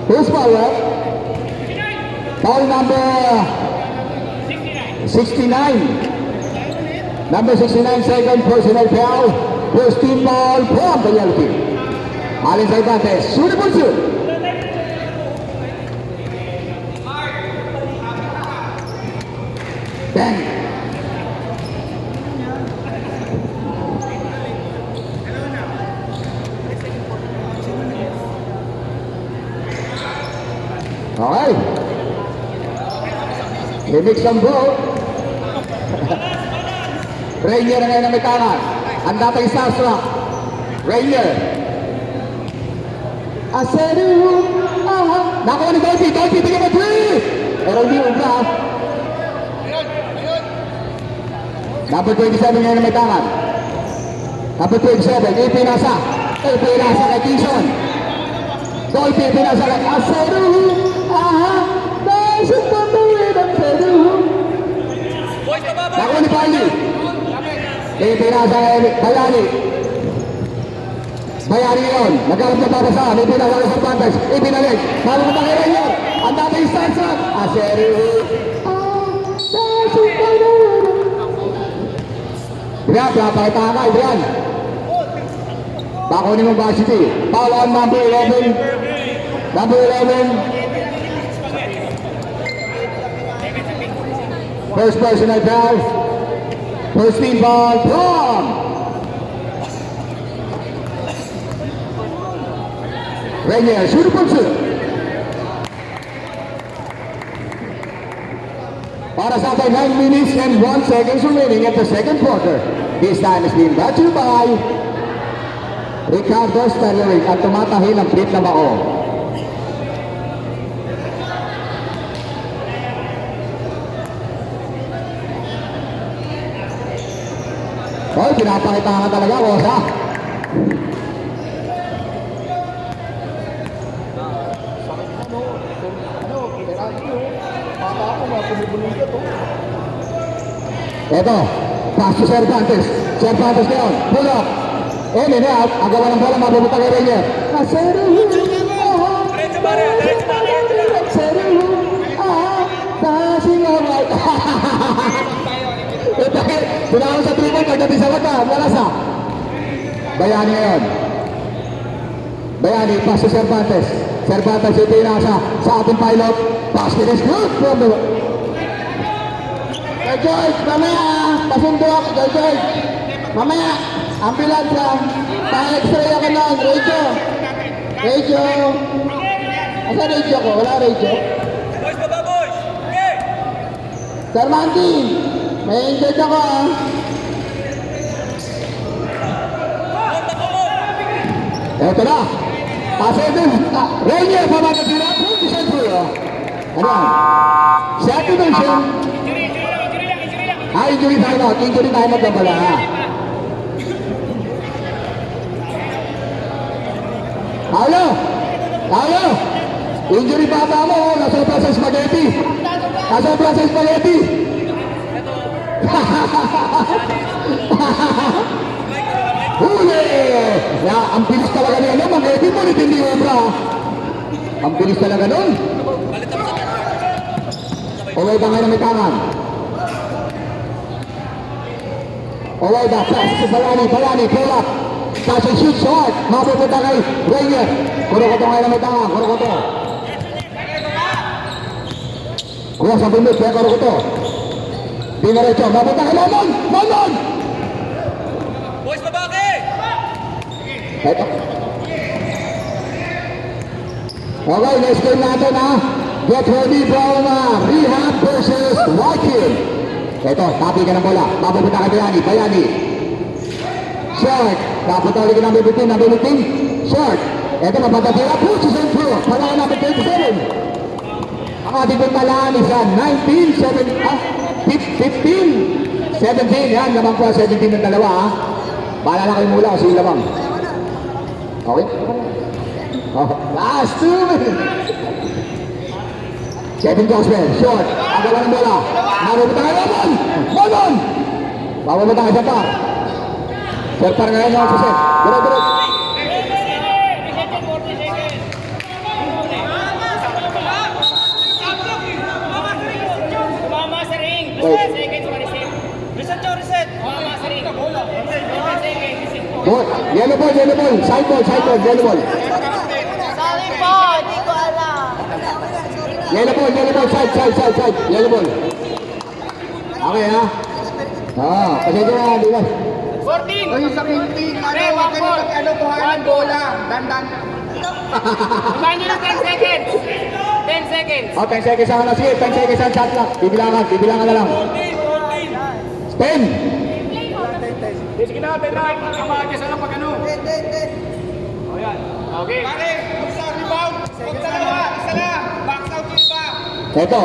Who's foul, ref? Foul number 69. Number 69, second personal foul. First team foul from the yellow team. Alin Cervantes, suitable shoot. Bang. Okay. Limix ang ball. Rainier na ngayon ang may tangan. Ang dating starstruck. Rainier. Aseru. Nakuha ni Dolphy. Dolphy, bigyan mo 3. Pero hindi ubra. Number 27 ngayon ang may tangan. Number 27. Ipinasa. Ipinasa kay Kison. Dolphy, ipinasa kay Aseru. Nasip na tuwid ang Aseru. Nakuha ni Barley. Ipinasa kay Bayani. Bayani yun. Nagkaroon na para saan. Ipinasa kay Cervantes. Ipinalik. Malang na kay Rainier. Ang dating starstruck. Aseru. Nasip na tuwid. Brian, pinapakita ka, Brian. Bakunin mo varsity. Foul on number 11. Number 11. First personal foul. First team foul from Rainier. Shoot for shoot. Para sa atin, 9 minutes and 1 seconds remaining at the second quarter. This time is being brought to you by Ricardo Sterling at tumatahi ng trip na bao. Oh, pinapakita ka talaga, Rosa. Ito, pass to Cervantes. Cervantes ngayon, pull up. In and out, ang gawa ng bola, mabubuta kay Rainier. Aseru. Passing alright. Ito, sinakot sa 3 point, pagdating sa mata, wala sa. Bayani ngayon. Bayani, pass to Cervantes. Cervantes, ito yung nasa sa ating pilot. Basket is good from the... Kay George, mamaya, pasundo ako kay George. Mamaya, ambulansya, pa-x-ray ako nun, radio. Radio. Asa radio ko? Wala radio. Boys, baba boys! Okay! Sir Mandy, may injured ako ah. Eto na. Pasok din. Rainier, pamagat sila. Ano yan? Set dimension. Injury time out. Injury time out na pala ha. Paulo! Paulo! Injury bata mo. Nasobra sa spaghetti. Nasobra sa spaghetti. Huli! Ang bilis talaga niya. Ang spaghetti mo. Hindi obra. Ang bilis talaga nun. Uway ba ngayon may tangan? Uway ba? Pass to Bayani. Bayani, pull up. Pass and shoot short. Mapupunta kay Rainier. Kuro ko ito ngayon may tangan. Kuro ko ito. Kuya sa bumit. Kaya kuro ko ito. Pinarecho. Mapunta kay London. London! Boys, babaki! Ito. Okay, next game natin ha. Get ready from Rehab versus Whitefield. Ito, tapi ka ng bola. Mapupunta kay Bayani. Bayani. Short. Papunta ulit ka ng bibitin. Ng bibitin. Short. Ito, mapatatira. Pushes and through. Pala ka namin 27. Ang ating puntalaan is 15. 17. Yan, lamang po 17 ng dalawa ha. Bahala na kayo mula kasi yung lamang. Okay? Oh, last 2 minutes. Kevin Gospel, short. Ang gawa ng bola. Mapupunta kay London. London! Mapupunta kay Serpar. Serpar ngayon yung set. Direct. Wait. Reset nyo, reset. Ball. Yellow ball, yellow ball. Side ball, yellow ball. Sorry po, hindi ko alam. Yellow ball, side. Yellow ball. Okay ha? Pasensya na, di ba? 14. Ayun sa painting, huwag ka nyo kuhaan ng bola. Dandan. Kumain nyo ng 10 seconds. 10 seconds. 10 seconds ang sige, 10 seconds ang shot clock. Bibilangan na lang. 10. Sige na, Benay. Ang maagas lang pag ano. Okay. Pare, sa rebound. Huwag dalawa, isa lang. Box out yung iba. Ito.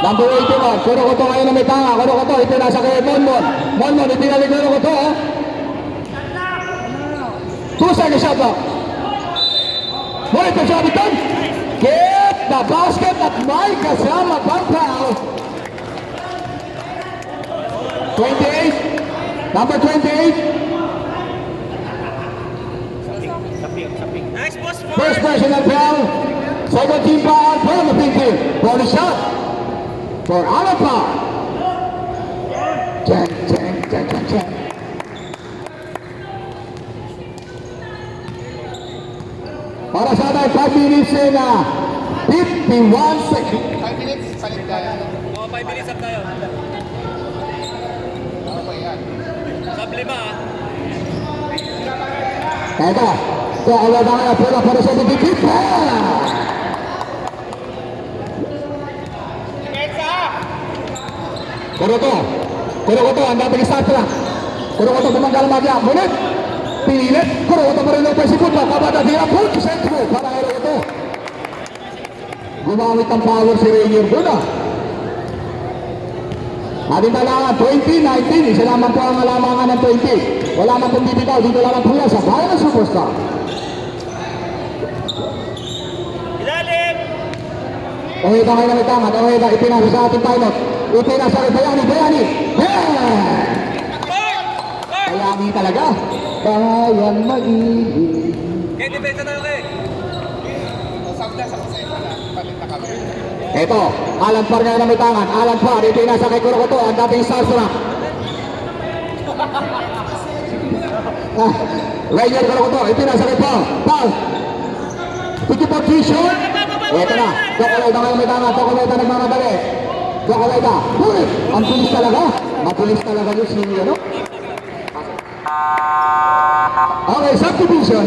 Number 81. Kuro ko to ngayon na may tanga. Kuro ko to. Ito nasa kay Monmon. Monmon, ipinalik ko to. 2 seconds shot clock. Ngunit ang sabi doon. Get the basket at may kasama pang foul. 28. Number 28. Nice, boss. First personal foul. Second team foul from the pink team. Bonus shot for Alapa. Chang. Para sa atin, 5 minutes and 51 seconds. 5 minutes, salit kaya. 5 minutes up tayo. Sub 5 ah. Ito. So, awal na kaya pula para sa pink team. Kuro ko to, ang dating start lang. Kuro ko to, bumanggal magya. Ngunit, pinilit. Kuro ko to pa rin ng pasipot na. Kabada tira po, sentro. Para kaya ito. Gumamit ang power si Rainier doon ah. Ating talangan, 2019. Isa naman po ang alamangan ng 20. Wala man pong bibitaw. Dito lang po yan sa bayan ng Superstar. Ilalim. Okay, ito kayo na may tama. Okay, ito ipinasa sa ating pilot. Ipinasa kay Bayani. Bayani talaga. Bayan mag-ibig. Okay, depensa tayo kay. Sound na sa kusesa na. Palit na kami. Ito, Alan Par ngayon na may tangan. Alan Par, ipinasa kay Kurokoto. Ang dating starstruck. Rainier Kurokoto, ipinasa kay Paul. Piki position. Ito na. Chocolate ngayon may tangan. Chocolate nagmamadali. Chocolate. Uy, ang bilis talaga. Mabilis talaga yung si ano. Okay, subdivision.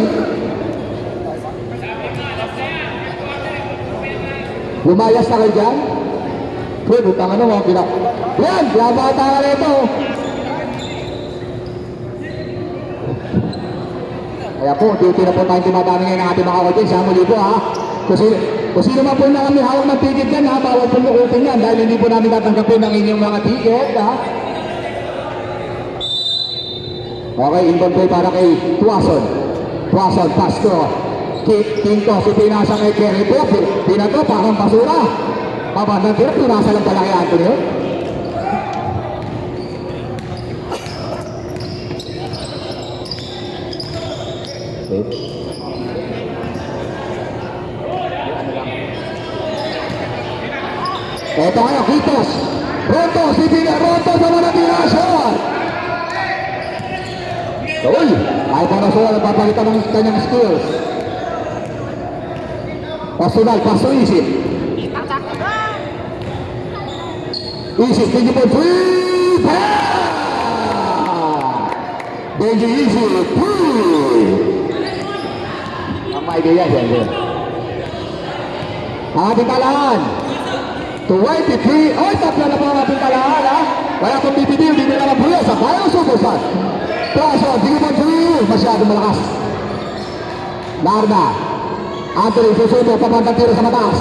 Lumayas na kayo dyan. Pwede, butang ano mo. Yan, labata ka rito. Kaya po, duty na po tayong tumadami ngayon ng ating mga audience. Muli po ha. Kung sino man po na kami hawak ng ticket yan ha, bawal po lukutin yan dahil hindi po namin tatanggapin ang inyong mga ticket ha. Okay, inbound po para kay Tuason, Castro. Quinto, si pinasa kay Kerry po. Pinato, parang basura. Pabandang tira, pinasa lang pala kay Anthony. Ito ngayon, Kitos. Roto, si Pina, Roto sa mga tinasyon. Uy, ay para sa wala, papalitan ng kanyang skills. Personal, paso isip. Isip, tingin po, free pass! Benji isip, free! Ang maigaya siya, siya. Ang ating talaan. 23. Oy, tapla na po ang ating talaan, ha? Kaya kung bibitiw, hindi na naman buya sa Bayan Superstar. Paso, tingin po, free! Masyadong malakas. Narda. Anthony, susunod, papantang tiro sa mataas.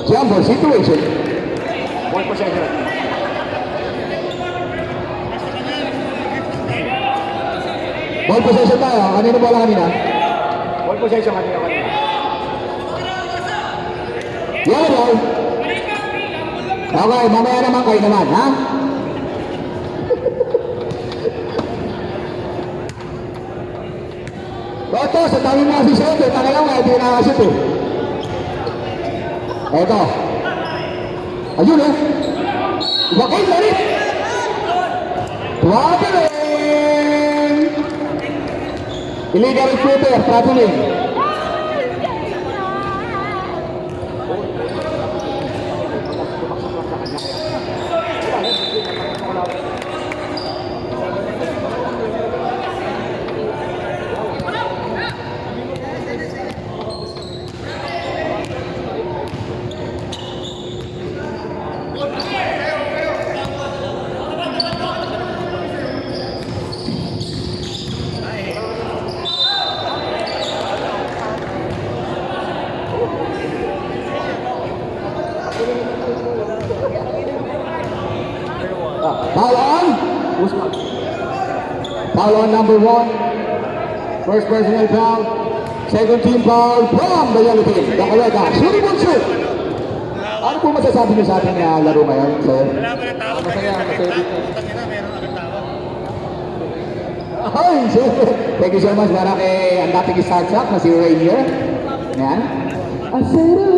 Jumper situation. One possession. Ball possession tayo. Kanino bola kanina? Ball possession kanina. Yellow ball. Okay, mamaya naman kayo naman, ha? Toto, sa dami mga sisyon, tanga lang, hindi nakakasip eh. Eto. Ayun eh. Joaquin Larit. Traveling. Illegal recruiter, traveling. Foul on. Foul on number 1. First personal foul. Second team foul from the yellow team. The Correga. Shooting one shoot. Ano po masasabi niyo sa ating laro ngayon, sir? Wala ba ng tawag? Masaya, masaya dito. Putang ina, meron agad tawag. Ay, sir. Thank you so much para kay ang dating startup na si Rainier. Yan. Asero.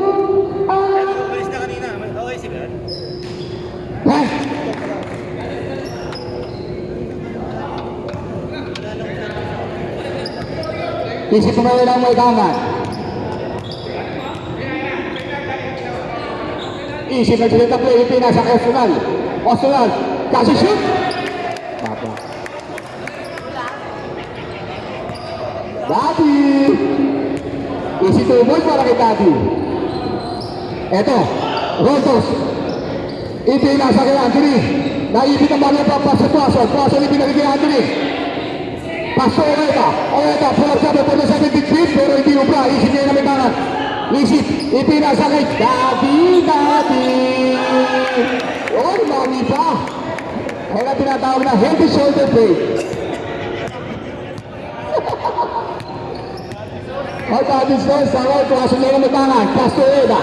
Balis na kanina. Okay, sige. Yan. Isip mo na may tangan. Isip na sila play, ito nasa Ostunal. Ostunal, kasi shoot. Papa. Dati. Isip tumoy para kay Dati. Eto, Rontos. Ito nasa kay Anthony. Naipit ang bagay pa sa Tuaso. Tuaso ni pinagiging Anthony. Paso Oreta. Oreta, pull up sabi po na sa 50 feet, pero hindi ubra. Isip niya na may tangan. Isip, ipinasa kay Dati. Oh, mami pa. Kaya tinatawag na head to shoulder play. Out of distance, sa right, Tuaso niya na may tangan. Paso Oreta.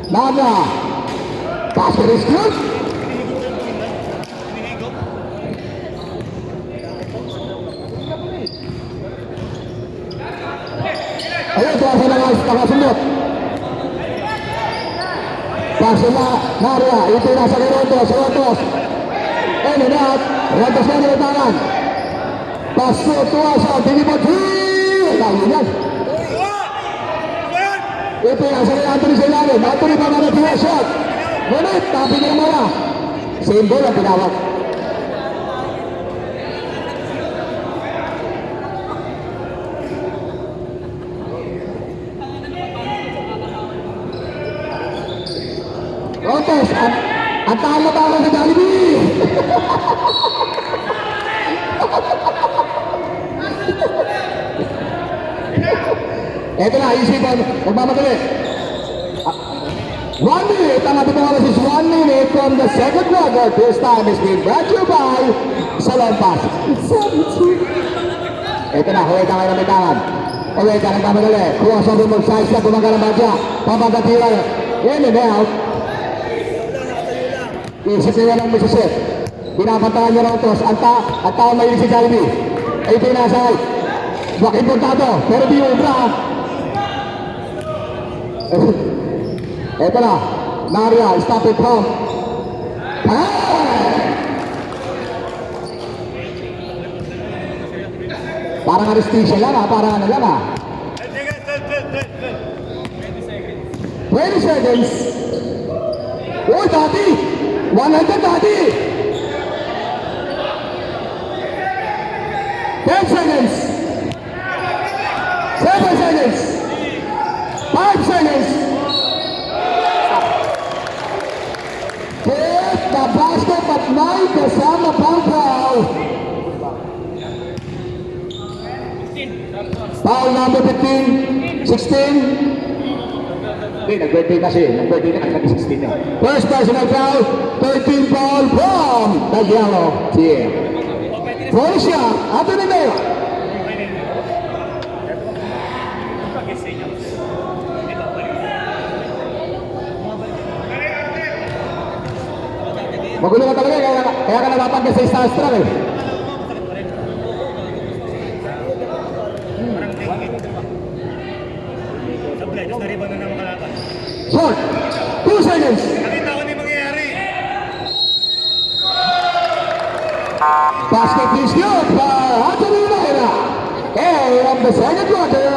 Nada. Basket is good. Ayun, Tuaso na nakasundot. Paso na, Naria. Ito nasa kay Rontos. Rontos. In and out. Rontos na nilatangan. Paso, Tuaso. Dinipot. Lalo yan. Ito yung sa Anthony sa ilalim. Anthony pa mga tiwa shot. Ngunit, tapi niya mula. Same ball ang pinawag. Rontos, ang tama-tama sa Jollibee. Ito na, isipan, magmamadali. 1 minute, ang ating mga is 1 minute from the second quarter. This time is being brought to you by Salonpas. Ito na, Huweta kayo na may tangan. Huweta, nagmamadali. Kuha sa bumag size na gumagana badya. Papagatira, in and out. Isip nila ng misisip. Pinapantahan niya ng utos. Ang tao may si Jollibee. Ay pinasay. Joaquin Portado, pero di ubra. Ito na, Naria, stop it from. Parang anesthesia lang parang ano lang 20 seconds. Oh, Dati! 100 Dati! 10 seconds. 7 seconds. 5 seconds. Hit the basket at 9 kasama pang foul. Foul number 15, 16. Hindi, nag-birthday kasi. Nag-birthday na kasi nag-16 na. First personal foul, 13 foul from the yellow team. Borussia, Anthony Mayo. Magulo ka talaga, kaya ka nalapan ka sa Starstruck eh. Supply, tapos na-rebound na naman kalaban. Short. 2 seconds. Nakita ko na yung mangyayari. Basket is good by Anthony Mahera. And on the second quarter,